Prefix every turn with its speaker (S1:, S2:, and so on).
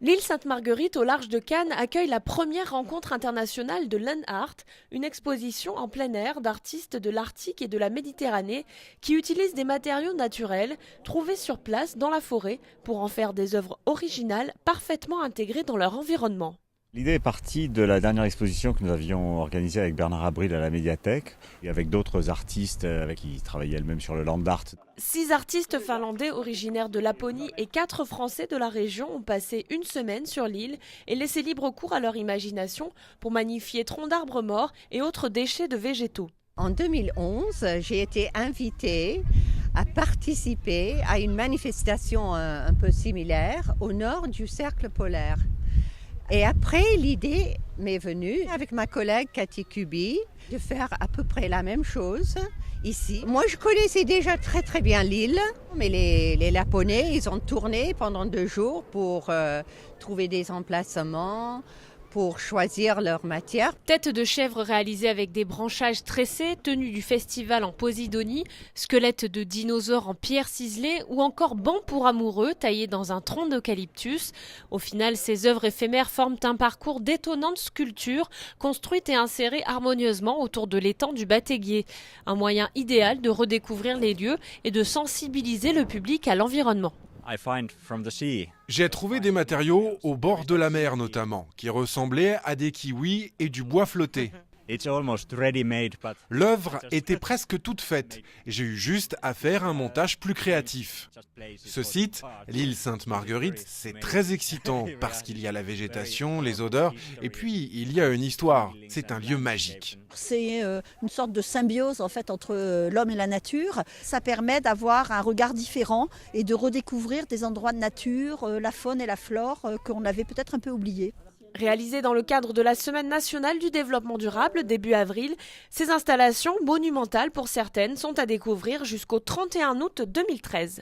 S1: L'île Sainte-Marguerite, au large de Cannes, accueille la première rencontre internationale de Land Art, une exposition en plein air d'artistes de l'Arctique et de la Méditerranée qui utilisent des matériaux naturels trouvés sur place dans la forêt pour en faire des œuvres originales parfaitement intégrées dans leur environnement.
S2: L'idée est partie de la dernière exposition que nous avions organisée avec Bernard Abril à la médiathèque et avec d'autres artistes avec qui travaillaient elles-mêmes sur le land art.
S1: 6 artistes finlandais originaires de Laponie et 4 Français de la région ont passé une semaine sur l'île et laissé libre cours à leur imagination pour magnifier troncs d'arbres morts et autres déchets de végétaux.
S3: En 2011, j'ai été invitée à participer à une manifestation un peu similaire au nord du cercle polaire. Et après, l'idée m'est venue, avec ma collègue Cathy Kubi, de faire à peu près la même chose ici. Moi, je connaissais déjà très bien l'île, mais les Laponais, ils ont tourné pendant 2 jours pour trouver des emplacements, pour choisir leur matière.
S1: Tête de chèvre réalisée avec des branchages tressés, tenue du festival en Posidonie, squelette de dinosaures en pierre ciselée ou encore banc pour amoureux taillé dans un tronc d'eucalyptus. Au final, ces œuvres éphémères forment un parcours d'étonnantes sculptures construites et insérées harmonieusement autour de l'étang du Batéguier. Un moyen idéal de redécouvrir les lieux et de sensibiliser le public à l'environnement.
S4: J'ai trouvé des matériaux au bord de la mer notamment, qui ressemblaient à des kiwis et du bois flotté. L'œuvre était presque toute faite et j'ai eu juste à faire un montage plus créatif. Ce site, l'île Sainte-Marguerite, c'est très excitant parce qu'il y a la végétation, les odeurs et puis il y a une histoire. C'est un lieu magique.
S5: C'est une sorte de symbiose en fait entre l'homme et la nature. Ça permet d'avoir un regard différent et de redécouvrir des endroits de nature, la faune et la flore qu'on avait peut-être un peu oubliés.
S1: Réalisées dans le cadre de la Semaine nationale du développement durable début avril, ces installations monumentales pour certaines sont à découvrir jusqu'au 31 août 2013.